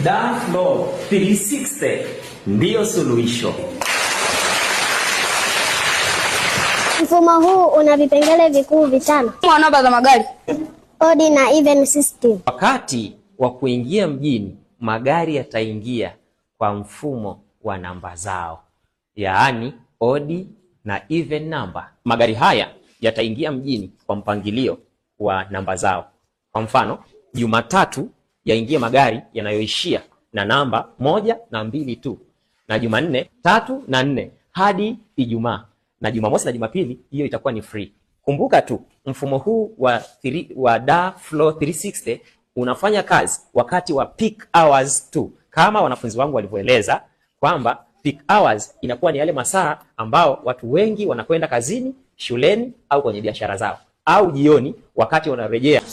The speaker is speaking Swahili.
Daflo 360 ndiyo suluhisho. Mfumo huu una vipengele vikuu vitano. Namba za magari, Odd na even system. Wakati wa kuingia mjini, magari yataingia kwa mfumo wa namba zao, yaani odd na even number. Magari haya yataingia mjini kwa mpangilio wa namba zao. Kwa mfano, Jumatatu yaingie magari yanayoishia na namba 1 na 2 tu, na Jumanne 3 na 4 hadi Ijumaa, na Jumamosi na Jumapili hiyo itakuwa ni free. Kumbuka tu mfumo huu wa Daflo 360 unafanya kazi wakati wa peak hours tu, kama wanafunzi wangu walivyoeleza kwamba peak hours inakuwa ni yale masaa ambao watu wengi wanakwenda kazini, shuleni au kwenye biashara zao, au jioni wakati wanarejea